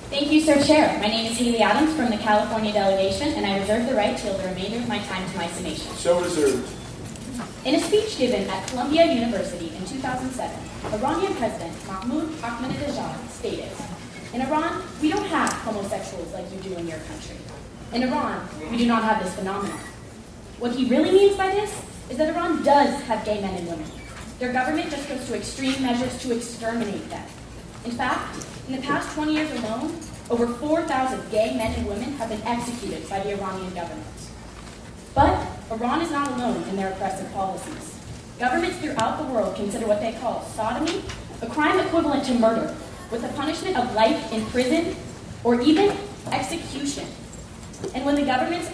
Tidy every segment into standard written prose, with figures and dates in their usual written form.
Thank you, Sir Chair. My name is Haley Adams from the California delegation, and I reserve the right to yield the remainder of my time to my summation. So reserved. In a speech given at Columbia University in 2007, Iranian President Mahmoud Ahmadinejad stated, "In Iran, we don't have homosexuals like you do in your country. In Iran, we do not have this phenomenon." What he really means by this is that Iran does have gay men and women. Their government just goes to extreme measures to exterminate them. In fact, in the past 20 years alone, over 4,000 gay men and women have been executed by the Iranian government. But Iran is not alone in their oppressive policies. Governments throughout the world consider what they call sodomy a crime equivalent to murder, with the punishment of life in prison or even execution. And when the governments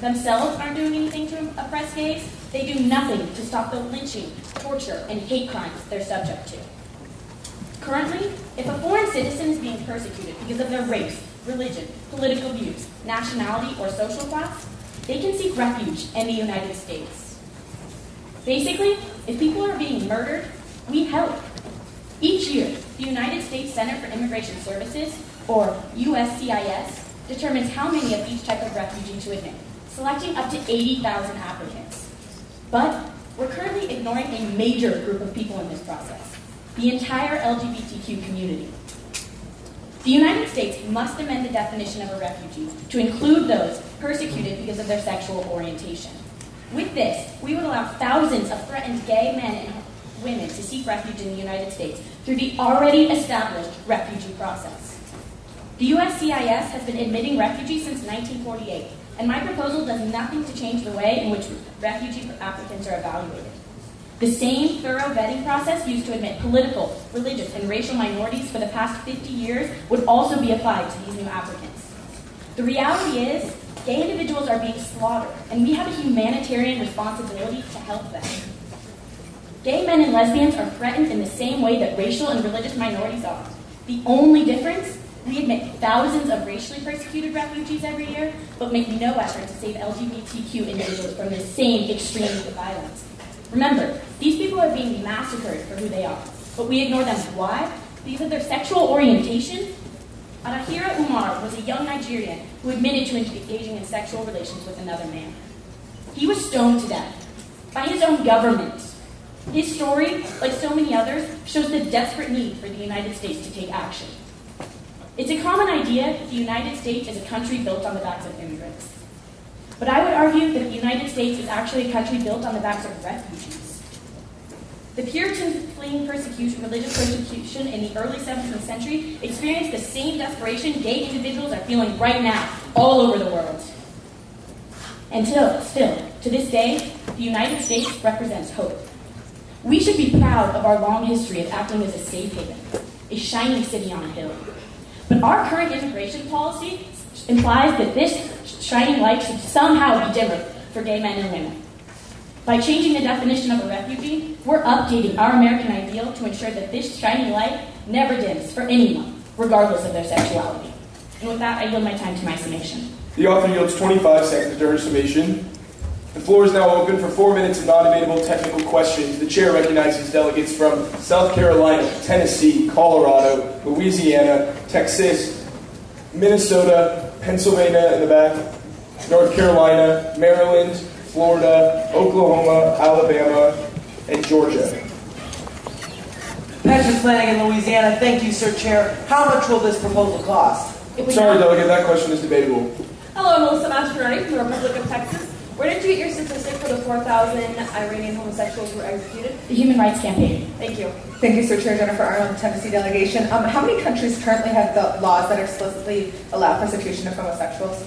themselves aren't doing anything to oppress gays, they do nothing to stop the lynching, torture, and hate crimes they're subject to. Currently, if a foreign citizen is being persecuted because of their race, religion, political views, nationality, or social class, they can seek refuge in the United States. Basically, if people are being murdered, we help. Each year, the United States Center for Immigration Services, or USCIS, determines how many of each type of refugee to admit, selecting up to 80,000 applicants. But we're currently ignoring a major group of people in this process, the entire LGBTQ community. The United States must amend the definition of a refugee to include those persecuted because of their sexual orientation. With this, we would allow thousands of threatened gay men and women to seek refuge in the United States through the already established refugee process. The USCIS has been admitting refugees since 1948, and my proposal does nothing to change the way in which refugee applicants are evaluated. The same thorough vetting process used to admit political, religious, and racial minorities for the past 50 years would also be applied to these new applicants. The reality is, gay individuals are being slaughtered, and we have a humanitarian responsibility to help them. Gay men and lesbians are threatened in the same way that racial and religious minorities are. The only difference, we admit thousands of racially persecuted refugees every year, but make no effort to save LGBTQ individuals from the same extremes of violence. Remember, these people are being massacred for who they are, but we ignore them. Why? Because of their sexual orientation? Arahira Umar was a young Nigerian who admitted to engaging in sexual relations with another man. He was stoned to death by his own government. His story, like so many others, shows the desperate need for the United States to take action. It's a common idea that the United States is a country built on the backs of immigrants. But I would argue that the United States is actually a country built on the backs of refugees. The Puritans fleeing persecution, religious persecution in the early 17th century experienced the same desperation gay individuals are feeling right now, all over the world. And still, to this day, the United States represents hope. We should be proud of our long history of acting as a safe haven, a shining city on a hill. But our current immigration policy implies that this shining light should somehow be dimmer for gay men and women. By changing the definition of a refugee, we're updating our American ideal to ensure that this shining light never dims for anyone, regardless of their sexuality. And with that, I yield my time to my summation. The author yields 25 seconds during summation. The floor is now open for 4 minutes of non-debatable technical questions. The chair recognizes delegates from South Carolina, Tennessee, Colorado, Louisiana, Texas, Minnesota, Pennsylvania in the back, North Carolina, Maryland, Florida, Oklahoma, Alabama, and Georgia. Patrick Flanagan, Louisiana. Thank you, Sir Chair. How much will this proposal cost? Sorry, delegate, that question is debatable. Hello, I'm Melissa Mastroianni from the Republic of Texas. Where did you get your statistic for the 4,000 Iranian homosexuals who were executed? The Human Rights Campaign. Thank you. Thank you, Sir Chair. Jennifer Arnold, Tennessee delegation. How many countries currently have the laws that explicitly allow persecution of homosexuals?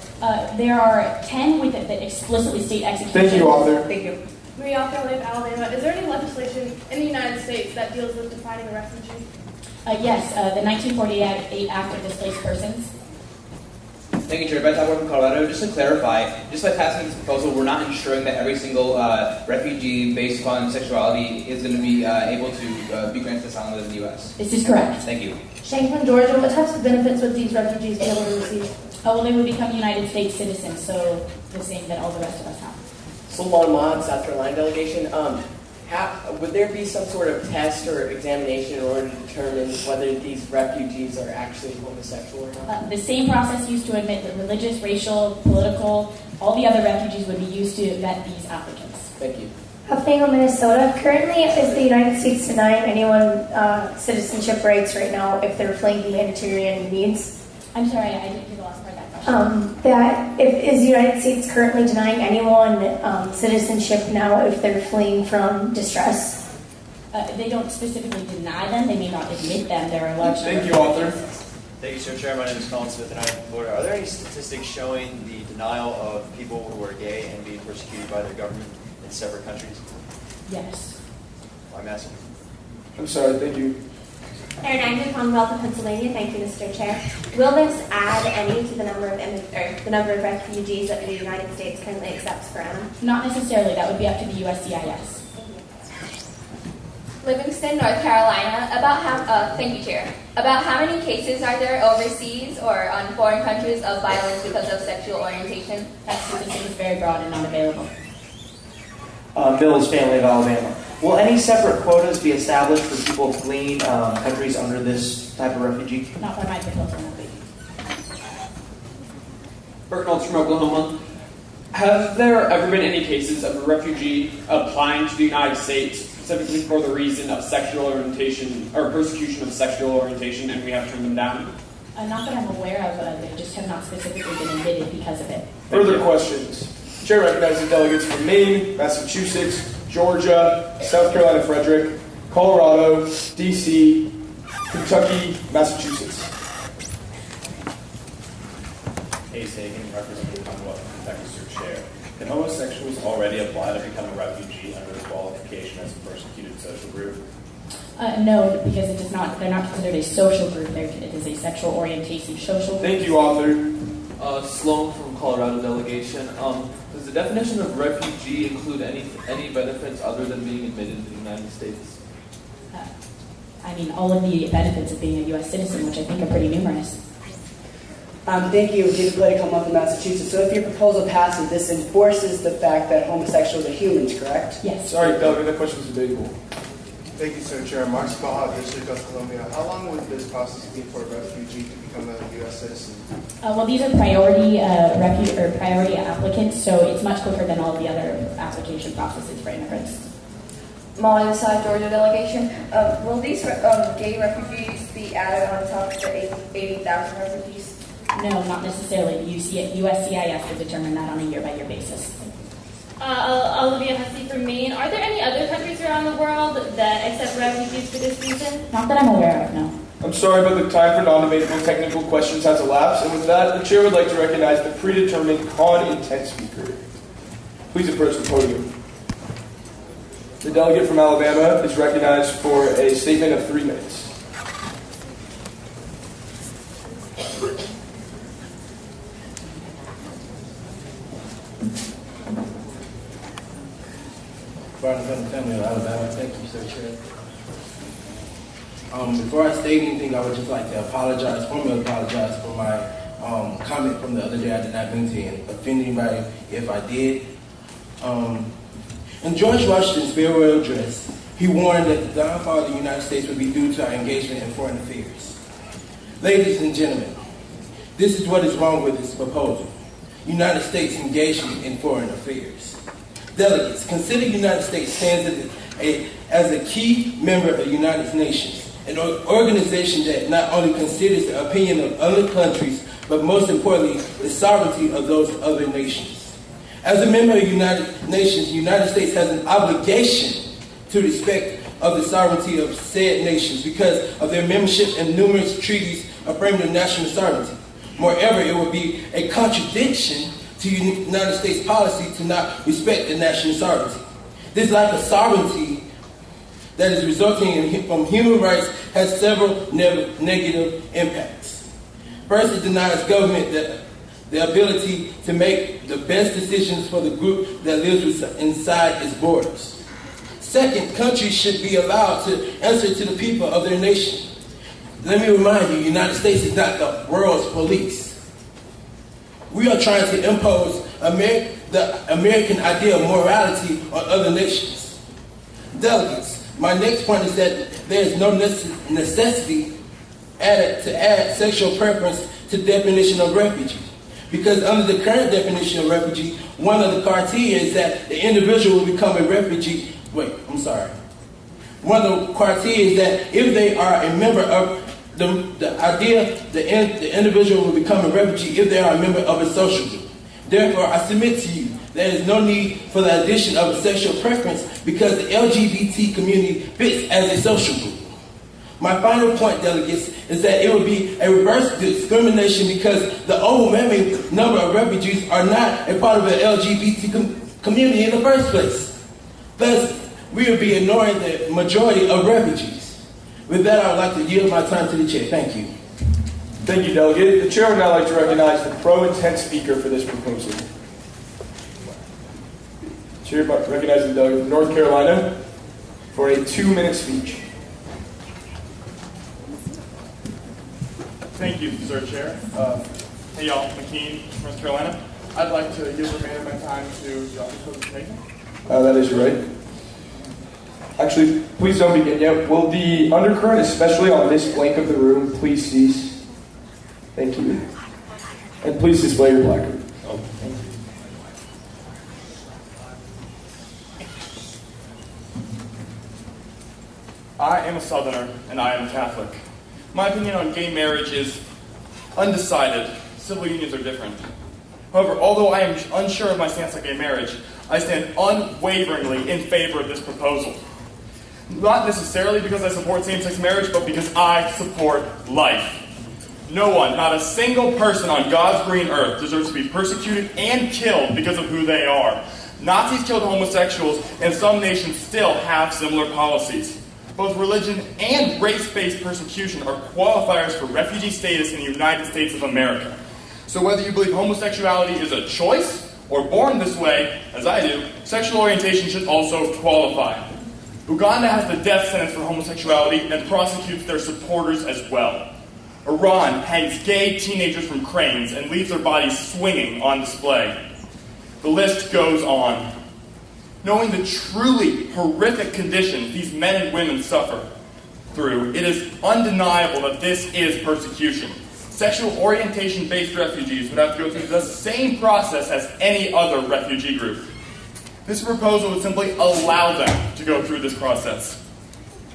There are 10 that explicitly state execution. Thank you, author. Thank you. Maria Alcalde of Alabama. Is there any legislation in the United States that deals with defining a refugee? Yes, the 1948 Act of Displaced Persons. Thank you, Chair. Brett Topper from Colorado. Just to clarify, just by passing this proposal, we're not ensuring that every single refugee based upon sexuality is going to be able to be granted asylum in the U.S. This is correct. Thank you. Shanklin, Georgia. What types of benefits would these refugees be able to receive? Oh, well, they would become United States citizens, so the same that all the rest of us have. Sulman Ahmad, South Carolina delegation. Would there be some sort of test or examination in order to determine whether these refugees are actually homosexual or not? The same process used to admit that religious, racial, political, all the other refugees would be used to vet these applicants. Thank you. Fango, Minnesota. Currently, is the United States denying anyone citizenship rights right now if they're fleeing humanitarian needs? I'm sorry, I didn't hear the last part of that question. Is the United States currently denying anyone citizenship now if they're fleeing from distress? They don't specifically deny them. They may not admit them. There are large Thank you, author. Thank you, Sir Chair. My name is Colin Smith, and I'm from Florida. Are there any statistics showing the denial of people who are gay and being persecuted by their government in separate countries? Yes. I'm asking. I'm sorry, thank you. Erin Agnew, Commonwealth of Pennsylvania. Thank you, Mr. Chair. Will this add any to the number of refugees that the United States currently accepts per annum? Not necessarily. That would be up to the USCIS. Livingston, North Carolina. Thank you, Chair. About how many cases are there overseas or on foreign countries of violence because of sexual orientation? That statistic is very broad and not available. Bill's family of Alabama. Will any separate quotas be established for people fleeing countries under this type of refugee? Not by my proposal, no. Burknall's from Oklahoma. Have there ever been any cases of a refugee applying to the United States specifically for the reason of sexual orientation or persecution of sexual orientation, and we have turned them down? Not that I'm aware of. They just have not specifically been admitted because of it. Further questions? The chair recognizes delegates from Maine, Massachusetts, Georgia, South Carolina, Frederick, Colorado, D.C., Kentucky, Massachusetts. Hayes Hagen, representing the Commonwealth of Kentucky, Sir Chair. Can homosexuals already apply to become a refugee under the qualification as a persecuted social group? No, because it does not. They're not considered a social group. It is a sexual orientation social group. Thank you, author. Sloan from Colorado delegation. Does the definition of refugee include any benefits other than being admitted to the United States? All of the benefits of being a U.S. citizen, which I think are pretty numerous. Thank you, David Blake, I'm from Massachusetts. So if your proposal passes, this enforces the fact that homosexuals are humans, correct? Yes. Sorry, delegate, that question was debatable. Thank you, Sir Chair. Mark Spaha, District of Columbia. How long would this process be for a refugee to become a U.S. citizen? Well, these are priority priority applicants, so it's much quicker than all of the other application processes for immigrants. Molly, the South Georgia delegation. Will these gay refugees be added on top of the 80,000 refugees? No, not necessarily. The USCIS will determine that on a year-by-year basis. Olivia Hussey from Maine. Are there any other countries around the world that accept refugees for this reason? Not that I'm aware of, no. I'm sorry, but the time for non-debatable technical questions has elapsed, and with that, the chair would like to recognize the predetermined con-intent speaker. Please approach the podium. The delegate from Alabama is recognized for a statement of 3 minutes. Family of Alabama. Thank you, Sir Chair. Before I state anything, I would just like to formally apologize for my comment from the other day. I did not mean to offend anybody if I did. In George Washington's farewell address, he warned that the downfall of the United States would be due to our engagement in foreign affairs. Ladies and gentlemen, this is what is wrong with this proposal. United States engagement in foreign affairs. Delegates, consider the United States stands as a key member of the United Nations, an organization that not only considers the opinion of other countries, but most importantly, the sovereignty of those other nations. As a member of the United Nations, the United States has an obligation to respect of the sovereignty of said nations because of their membership in numerous treaties affirming their national sovereignty. Moreover, it would be a contradiction to the United States policy to not respect the national sovereignty. This lack of sovereignty that is resulting from human rights has several negative impacts. First, it denies government the ability to make the best decisions for the group that lives inside its borders. Second, countries should be allowed to answer to the people of their nation. Let me remind you, the United States is not the world's police. We are trying to impose the American idea of morality on other nations. delegates. My next point is that there is no necessity to add sexual preference to the definition of refugee. Because under the current definition of refugee, one of the criteria is that the individual will become a refugee. One of the criteria is that if they are a member of the individual will become a refugee if they are a member of a social group. Therefore, I submit to you there is no need for the addition of a sexual preference because the LGBT community fits as a social group. My final point, delegates, is that it would be a reverse discrimination because the overwhelming number of refugees are not a part of the LGBT community in the first place. Thus, we would be ignoring the majority of refugees. With that, I would like to yield my time to the chair. Thank you. Thank you, Delegate. The chair would now like to recognize the pro-intent speaker for this proposal. Chair recognizes the delegate from North Carolina for a 2-minute speech. Thank you, Sir Chair. Hey y'all, McKean, North Carolina. I'd like to yield the remainder of my time to the office presentation. That is right. Actually, please don't begin yet. Will the undercurrent, especially on this flank of the room, please cease? Thank you. And please display your placard. Oh, thank you. I am a Southerner, and I am a Catholic. My opinion on gay marriage is undecided. Civil unions are different. However, although I am unsure of my stance on gay marriage, I stand unwaveringly in favor of this proposal. Not necessarily because I support same-sex marriage, but because I support life. No one, not a single person on God's green earth deserves to be persecuted and killed because of who they are. Nazis killed homosexuals, and some nations still have similar policies. Both religion and race-based persecution are qualifiers for refugee status in the United States of America. So whether you believe homosexuality is a choice or born this way, as I do, sexual orientation should also qualify. Uganda has the death sentence for homosexuality and prosecutes their supporters as well. Iran hangs gay teenagers from cranes and leaves their bodies swinging on display. The list goes on. Knowing the truly horrific conditions these men and women suffer through, it is undeniable that this is persecution. Sexual orientation-based refugees would have to go through the same process as any other refugee group. This proposal would simply allow them to go through this process.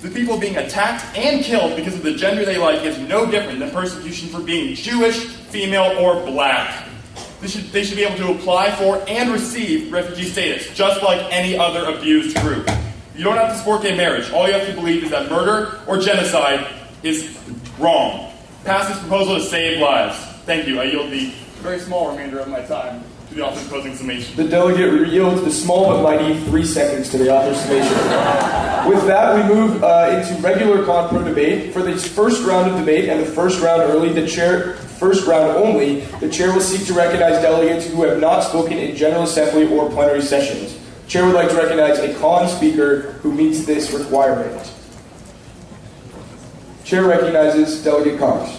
The people being attacked and killed because of the gender they like is no different than persecution for being Jewish, female, or black. They should be able to apply for and receive refugee status, just like any other abused group. You don't have to support gay marriage. All you have to believe is that murder or genocide is wrong. Pass this proposal to save lives. Thank you. I yield the very small remainder of my time to the author's closing summation. The delegate yields the small but mighty 3 seconds to the author's summation. With that, we move into regular conpro debate. For this first round of debate and the first round only, the chair will seek to recognize delegates who have not spoken in General Assembly or plenary sessions. The chair would like to recognize a con speaker who meets this requirement. Chair recognizes Delegate Cox.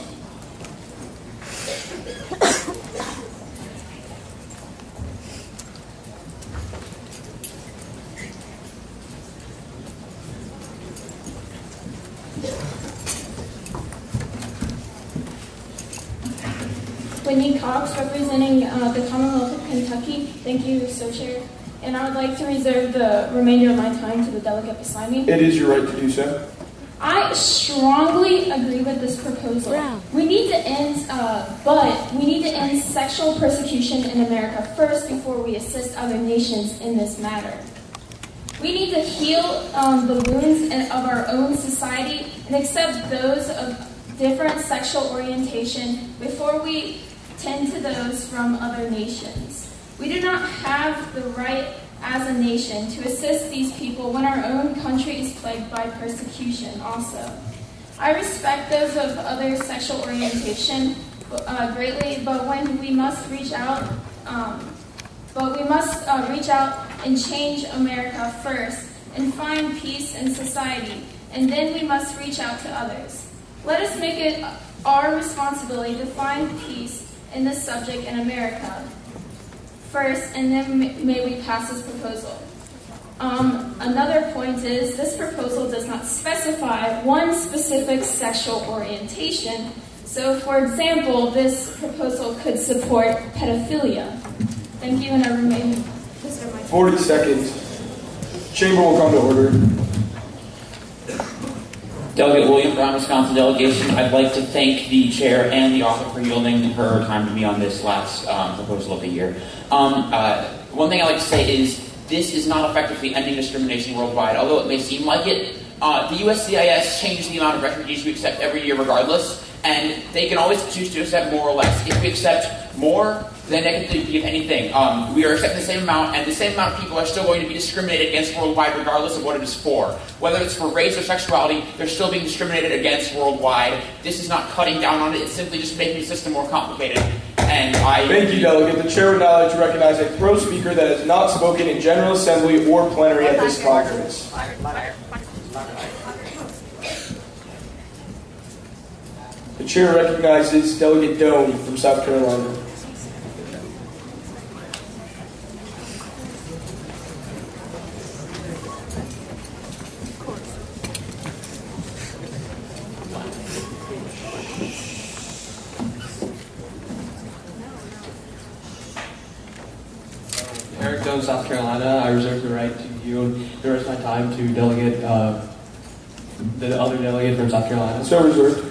Whitney Cox, representing the Commonwealth of Kentucky. Thank you, Sir Chair. And I would like to reserve the remainder of my time to the delegate beside me. It is your right to do so. I strongly agree with this proposal. We need to end sexual persecution in America first before we assist other nations in this matter. We need to heal the wounds of our own society and accept those of different sexual orientation before we tend to those from other nations. We do not have the right as a nation to assist these people when our own country is plagued by persecution also. I respect those of other sexual orientation greatly, but we must reach out and change America first and find peace in society, and then we must reach out to others. Let us make it our responsibility to find peace in this subject in America first, and then may we pass this proposal. Another point is this proposal does not specify one specific sexual orientation. So, for example, this proposal could support pedophilia. Thank you, and I remain Mr. Mike. 40 seconds. Chamber will come to order. Delegate William Brown, Wisconsin delegation. I'd like to thank the chair and the author for yielding her time to me on this last proposal of the year. One thing I'd like to say is this is not effectively ending discrimination worldwide, although it may seem like it. The USCIS changes the amount of refugees we accept every year regardless, and they can always choose to accept more or less. If we accept more, then they can give anything. We are accepting the same amount, and the same amount of people are still going to be discriminated against worldwide regardless of what it is for. Whether it's for race or sexuality, they're still being discriminated against worldwide. This is not cutting down on it, it's simply just making the system more complicated. And Thank you, Delegate. The chair would now like to recognize a pro speaker that has not spoken in General Assembly or plenary at this conference. The chair recognizes Delegate Doan from South Carolina. Eric Doan, South Carolina. I reserve the right to yield the rest of my time to delegate the other delegate from South Carolina. So reserved.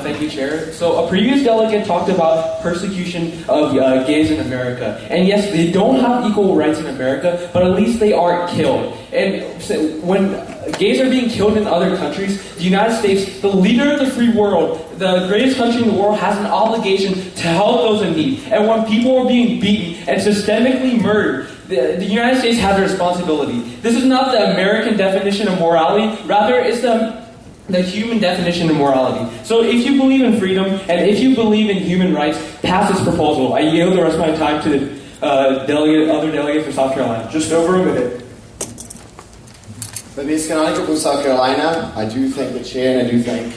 Thank you, Chair. So a previous delegate talked about persecution of gays in America. And yes, they don't have equal rights in America, but at least they aren't killed. And so when gays are being killed in other countries, the United States, the leader of the free world, the greatest country in the world, has an obligation to help those in need. And when people are being beaten and systemically murdered, the United States has a responsibility. This is not the American definition of morality, rather it's the human definition of morality. So if you believe in freedom, and if you believe in human rights, pass this proposal. I yield the rest of my time to the other delegate from South Carolina. Just over a minute. But Ms. Connecticut from South Carolina, I do thank the chair and I do thank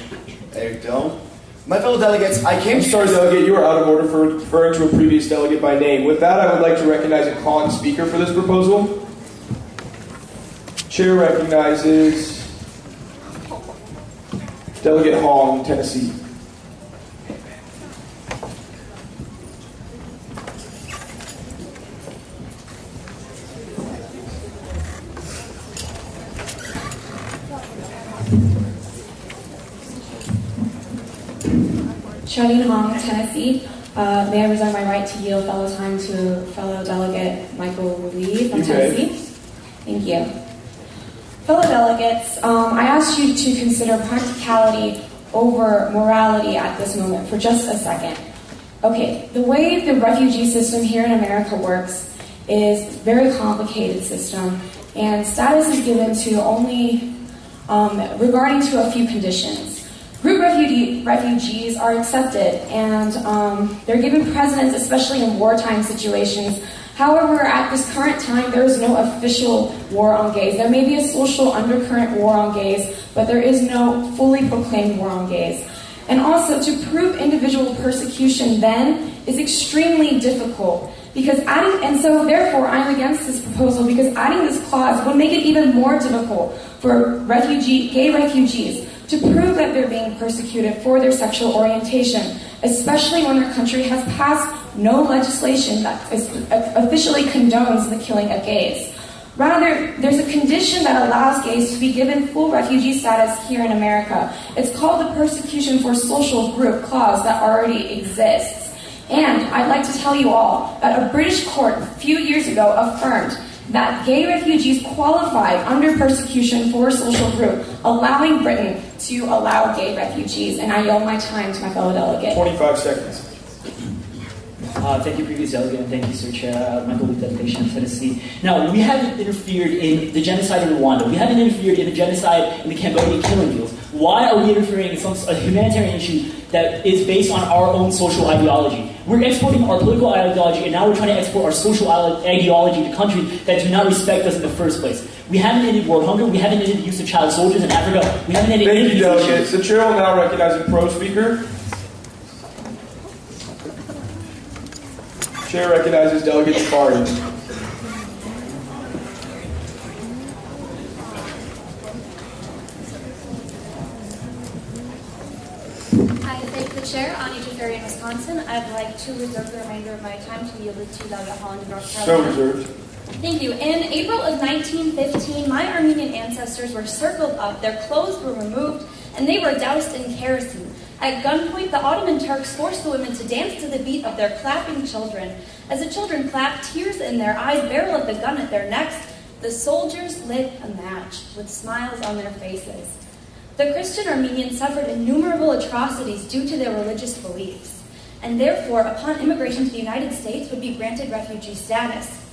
Eric Doan. My fellow delegates, I'm sorry, Delegate, you are out of order for referring to a previous delegate by name. With that, I would like to recognize a calling speaker for this proposal. Chair recognizes Delegate Hong, Tennessee. Charlene Hong, Tennessee. May I reserve my right to yield fellow time to fellow delegate Michael Lee from Tennessee? Thank you. Fellow delegates, I ask you to consider practicality over morality at this moment for just a second. Okay, the way the refugee system here in America works is a very complicated system, and status is given to only regarding to a few conditions. Group refugees are accepted, and they're given precedence, especially in wartime situations. However, at this current time, there is no official war on gays. There may be a social undercurrent war on gays, but there is no fully proclaimed war on gays. And also, to prove individual persecution then is extremely difficult. So therefore, I'm against this proposal because adding this clause would make it even more difficult for gay refugees to prove that they're being persecuted for their sexual orientation, especially when their country has passed no legislation that officially condones the killing of gays. Rather, there's a condition that allows gays to be given full refugee status here in America. It's called the Persecution for Social Group clause that already exists. And I'd like to tell you all that a British court a few years ago affirmed that gay refugees qualified under persecution for social group, allowing Britain to allow gay refugees. And I yield my time to my fellow delegate. 25 seconds. Thank you, previous delegate, and thank you, Sir Chair, Michael Lee, delegation of Tennessee. Now, we haven't interfered in the genocide in Rwanda. We haven't interfered in the genocide in the Cambodian killing fields. Why are we interfering in a humanitarian issue that is based on our own social ideology? We're exporting our political ideology, and now we're trying to export our social ideology to countries that do not respect us in the first place. We haven't ended world hunger. We haven't ended the use of child soldiers in Africa. We haven't ended Thank you, delegates. The chair will now recognize a pro speaker. Chair recognizes Delegate Safari. Chair, on Unitarian, Wisconsin, I'd like to reserve the remainder of my time to yield it to Delegate Holland of North So Carolina. reserved. Thank you. In April of 1915, my Armenian ancestors were circled up, their clothes were removed, and they were doused in kerosene. At gunpoint, the Ottoman Turks forced the women to dance to the beat of their clapping children. As the children clapped, tears in their eyes, barrel of the gun at their necks, the soldiers lit a match with smiles on their faces. The Christian Armenians suffered innumerable atrocities due to their religious beliefs, and therefore, upon immigration to the United States, would be granted refugee status.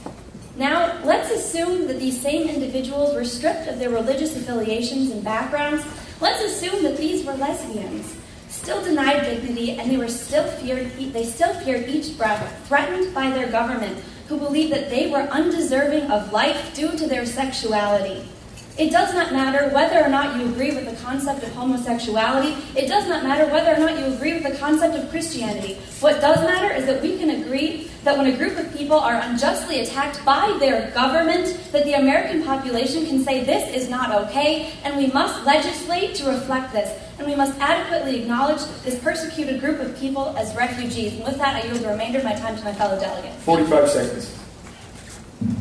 Now, let's assume that these same individuals were stripped of their religious affiliations and backgrounds. Let's assume that these were lesbians, still denied dignity, and they still feared each breath, threatened by their government, who believed that they were undeserving of life due to their sexuality. It does not matter whether or not you agree with the concept of homosexuality. It does not matter whether or not you agree with the concept of Christianity. What does matter is that we can agree that when a group of people are unjustly attacked by their government, that the American population can say this is not okay, and we must legislate to reflect this. And we must adequately acknowledge this persecuted group of people as refugees. And with that, I yield the remainder of my time to my fellow delegates. 45 seconds.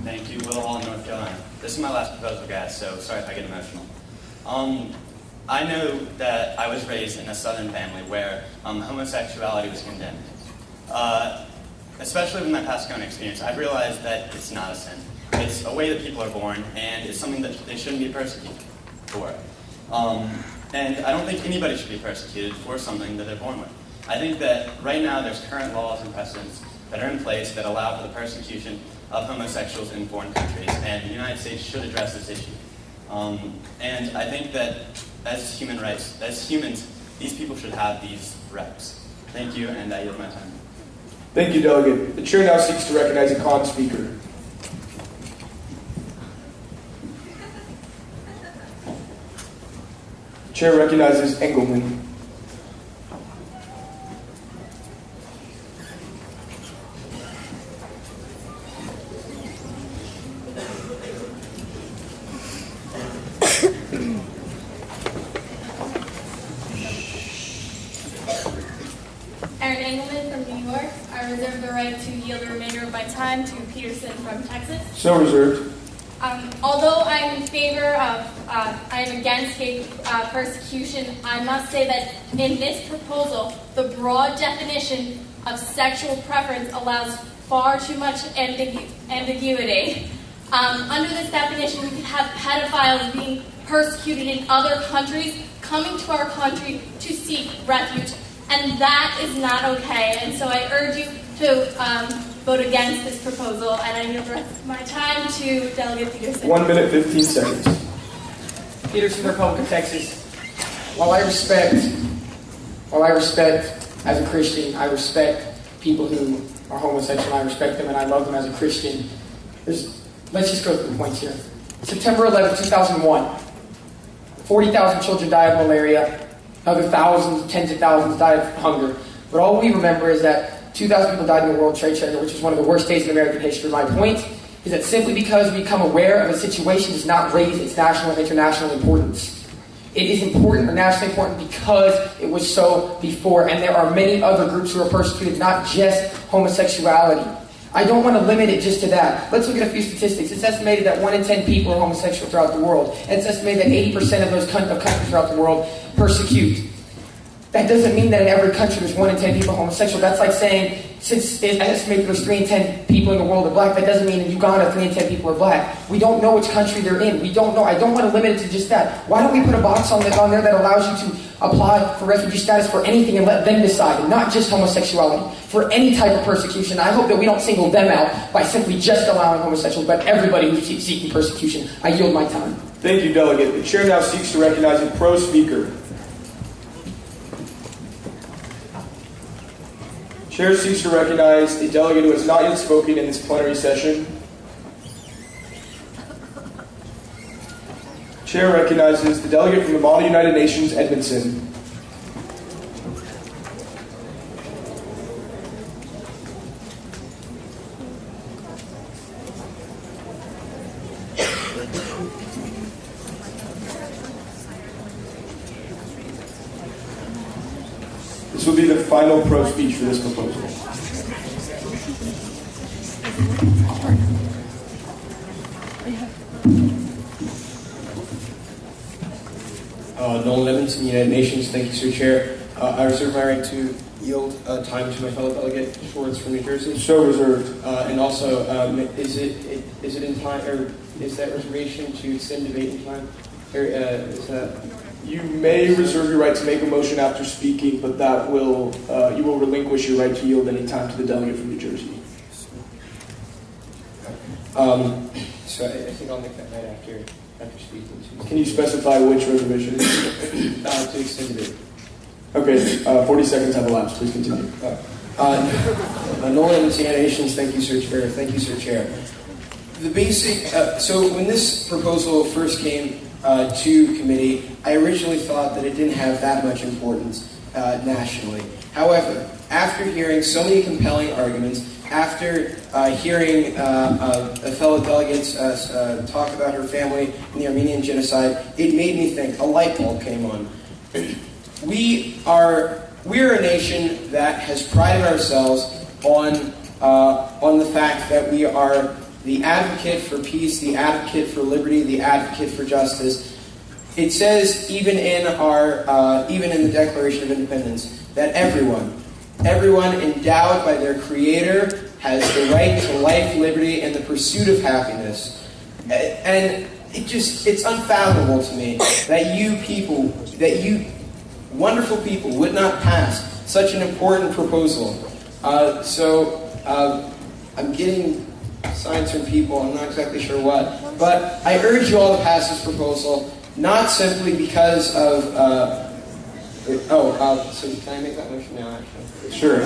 Thank you, Will Hall, North Carolina. This is my last proposal, guys, so sorry if I get emotional. I know that I was raised in a Southern family where homosexuality was condemned. Especially with my Pascona experience, I've realized that it's not a sin. It's a way that people are born, and it's something that they shouldn't be persecuted for. And I don't think anybody should be persecuted for something that they're born with. I think that right now there's current laws and precedents that are in place that allow for the persecution of homosexuals in foreign countries, and the United States should address this issue. And I think that as human rights, as humans, these people should have these rights. Thank you, and I yield my time. Thank you, Delegate. The Chair now seeks to recognize a con speaker. The Chair recognizes Engelman. Aaron Engelman from New York. I reserve the right to yield the remainder of my time to Peterson from Texas. So reserved. Although I'm in favor of, I am against gay persecution, I must say that in this proposal, the broad definition of sexual preference allows far too much ambiguity. Under this definition, we could have pedophiles being persecuted in other countries, coming to our country to seek refuge, and that is not okay. And so I urge you to vote against this proposal, and I yield the rest of my time to Delegate Peterson. 1 minute, 15 seconds. Peterson, Republic of Texas. While I respect, as a Christian, I respect people who are homosexual, I respect them, and I love them as a Christian. Let's just go through the points here. September 11, 2001, 40,000 children died of malaria, another thousands, tens of thousands died of hunger. But all we remember is that 2,000 people died in the World Trade Center, which was one of the worst days in American history. My point is that simply because we become aware of a situation does not raise its national and international importance. It is important or nationally important because it was so before, and there are many other groups who are persecuted, not just homosexuality. I don't want to limit it just to that. Let's look at a few statistics. It's estimated that 1 in 10 people are homosexual throughout the world, and it's estimated that 80% of those countries throughout the world persecute. That doesn't mean that in every country there's 1 in 10 people homosexual. That's like saying, since it's estimated there's 3 in 10 people in the world are black, that doesn't mean in Uganda 3 in 10 people are black. We don't know which country they're in. We don't know. I don't want to limit it to just that. Why don't we put a box on there that allows you to apply for refugee status for anything and let them decide, and not just homosexuality, for any type of persecution. I hope that we don't single them out by simply just allowing homosexuals, but everybody who's seeking persecution. I yield my time. Thank you, Delegate. The Chair now seeks to recognize a pro speaker. Chair seeks to recognize a delegate who has not yet spoken in this plenary session. Chair recognizes the delegate from the Model United Nations, Edmondson. This will be the final pro speech for this proposal. Nolan Levinson, United Nations. Thank you, Sir Chair. I reserve my right to yield time to my fellow delegate Schwartz from New Jersey. So reserved. And also, is it in time, or is that reservation to extend debate in time? Or, is that? You may reserve your right to make a motion after speaking, but that will you will relinquish your right to yield any time to the delegate from New Jersey. So I think I'll make that right after speaking. Can you specify which reservation? To extend debate. Okay, 40 seconds have elapsed. Please continue. Nolan and CA Nations, thank you, Sir Chair. Thank you, Sir Chair. The basic, so when this proposal first came to committee, I originally thought that it didn't have that much importance nationally. However, after hearing so many compelling arguments, after hearing fellow delegates talk about her family and the Armenian genocide, it made me think. A light bulb came on. We're a nation that has prided ourselves on the fact that we are the advocate for peace, the advocate for liberty, the advocate for justice. It says even in the Declaration of Independence that everyone endowed by their Creator has the right to life, liberty, and the pursuit of happiness. And it's unfathomable to me that you wonderful people would not pass such an important proposal. I'm getting signs from people, I'm not exactly sure what, but I urge you all to pass this proposal, not simply because of, so can I make that motion now, actually? Sure.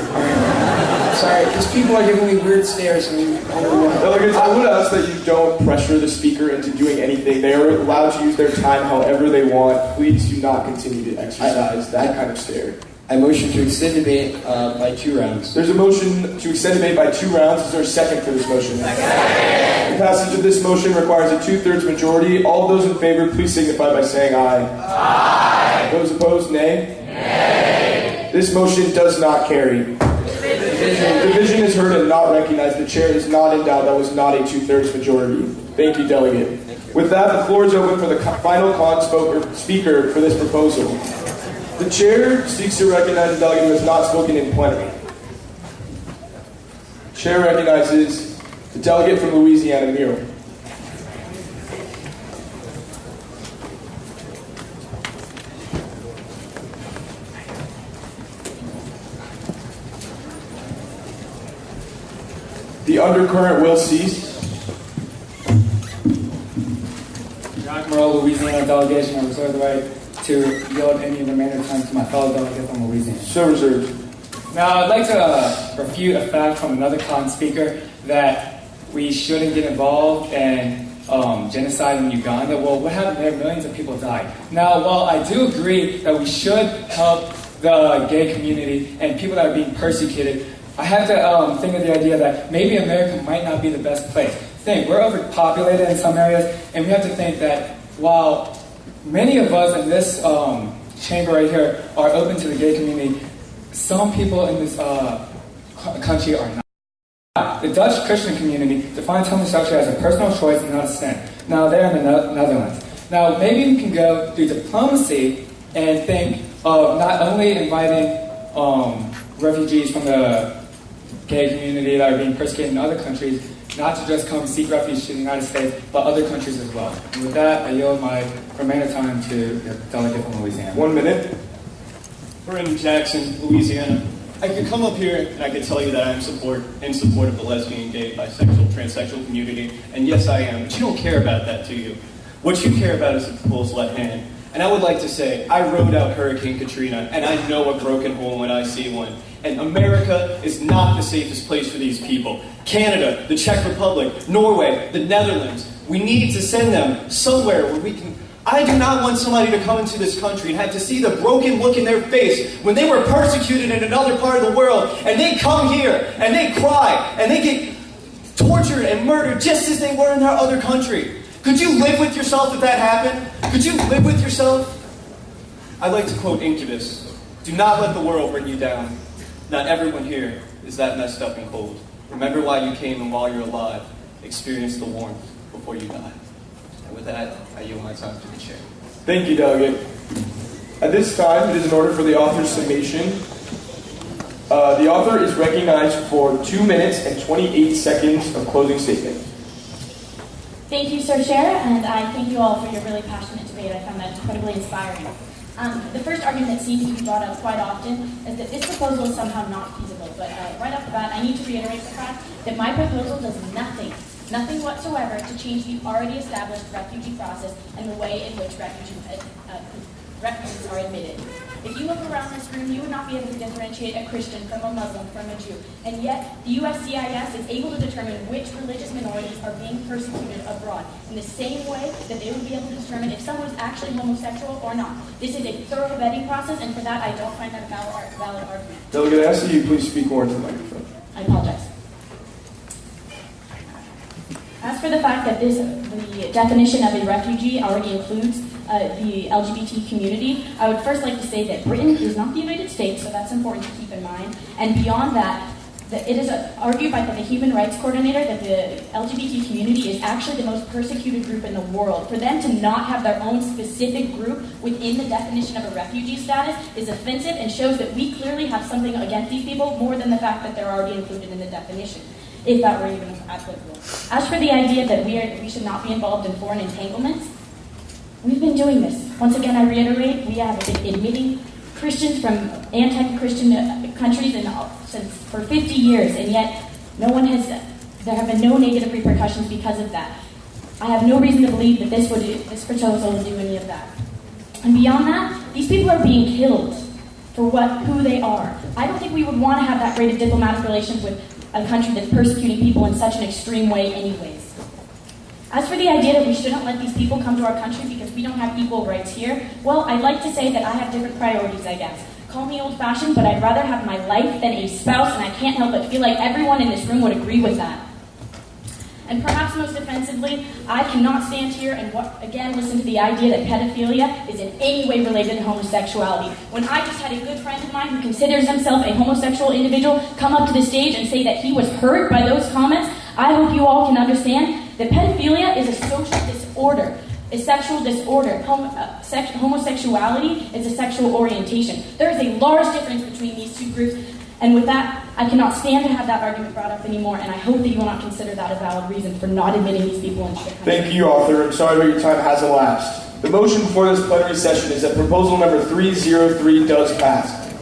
Sorry, because people are giving me weird stares. Delegates, I would ask that you don't pressure the speaker into doing anything. They are allowed to use their time however they want. Please do not continue to exercise that kind of stare. I motion to extend debate by 2 rounds. There's a motion to extend debate by 2 rounds. Is there a second for this motion? Second. The passage of this motion requires a 2/3 majority. All of those in favor, please signify by saying aye. Aye. Those opposed, nay? Nay. This motion does not carry. Division is heard and not recognized. The chair is not in doubt. That was not a 2/3 majority. Thank you, delegate. With that, the floor is open for the final speaker for this proposal. The chair seeks to recognize the delegate who has not spoken in plenary. Chair recognizes the delegate from Louisiana, Miro. The undercurrent will cease. Jack Morrell, Louisiana delegation. I reserve the right to yield any remainder time to my fellow delegate from Louisiana. So reserved. Now, I'd like to refute a fact from another speaker that we shouldn't get involved in genocide in Uganda. Well, what happened there? Millions of people died. Now, while I do agree that we should help the gay community and people that are being persecuted, I have to think of the idea that maybe America might not be the best place. We're overpopulated in some areas, and we have to think that while many of us in this chamber right here are open to the gay community, some people in this country are not. The Dutch Christian community defines homosexuality as a personal choice and not a sin. Now, they're in the Netherlands. Now, maybe we can go through diplomacy and think of not only inviting refugees from the gay community that are being persecuted in other countries, not to just come seek refuge to the United States, but other countries as well. And with that, I yield my remainder time to the delegate from Louisiana. 1 minute. We're in Jackson, Louisiana. I could come up here and I could tell you that I'm in support of the lesbian, gay, bisexual, transsexual community, and yes, I am. But you don't care about that, do you? What you care about is the proposal at hand. And I would like to say, I rode out Hurricane Katrina, and I know a broken home when I see one. And America is not the safest place for these people. Canada, the Czech Republic, Norway, the Netherlands. We need to send them somewhere where we can... I do not want somebody to come into this country and have to see the broken look in their face when they were persecuted in another part of the world, and they come here, and they cry, and they get tortured and murdered just as they were in their other country. Could you live with yourself if that happened? Could you live with yourself? I'd like to quote Incubus. Do not let the world bring you down. Not everyone here is that messed up and cold. Remember why you came, and while you're alive, experience the warmth before you die. And with that, I yield my time to the chair. Thank you, Delegate. At this time, it is in order for the author's summation. The author is recognized for 2 minutes and 28 seconds of closing statement. Thank you, Sir Chair, and I thank you all for your really passionate debate. I found that incredibly inspiring. The first argument that seems to be brought up quite often is that this proposal is somehow not feasible. But right off the bat, I need to reiterate the fact that my proposal does nothing whatsoever to change the already established refugee process and the way in which refugees are admitted. If you look around this room, you would not be able to differentiate a Christian from a Muslim from a Jew. And yet, the USCIS is able to determine which religious minorities are being persecuted abroad in the same way that they would be able to determine if someone is actually homosexual or not. This is a thorough vetting process, and for that, I don't find that a valid argument. Delegate, I ask that you please speak more into the microphone. I apologize. As for the fact that the definition of a refugee already includes the LGBT community, I would first like to say that Britain is not the United States, so that's important to keep in mind. And beyond that, it is argued by the Human Rights Coordinator that the LGBT community is actually the most persecuted group in the world. For them to not have their own specific group within the definition of a refugee status is offensive and shows that we clearly have something against these people more than the fact that they're already included in the definition, if that were even applicable. As for the idea that we should not be involved in foreign entanglements, we've been doing this. Once again, I reiterate, we have been admitting Christians from anti-Christian countries for 50 years, and yet there have been no negative repercussions because of that. I have no reason to believe that this proposal will do any of that. And beyond that, these people are being killed for who they are. I don't think we would want to have that great of diplomatic relations with a country that's persecuting people in such an extreme way anyways. As for the idea that we shouldn't let these people come to our country because we don't have equal rights here, well, I'd like to say that I have different priorities, I guess. Call me old-fashioned, but I'd rather have my life than a spouse, and I can't help but feel like everyone in this room would agree with that. And perhaps most offensively, I cannot stand here and again listen to the idea that pedophilia is in any way related to homosexuality. When I just had a good friend of mine who considers himself a homosexual individual come up to the stage and say that he was hurt by those comments, I hope you all can understand that pedophilia is a social disorder, a sexual disorder. Homosexuality is a sexual orientation. There is a large difference between these two groups, and with that, I cannot stand to have that argument brought up anymore, and I hope that you will not consider that a valid reason for not admitting these people into the country. Thank you, author. I'm sorry, but your time has elapsed. The motion before this plenary session is that proposal number 303 does pass.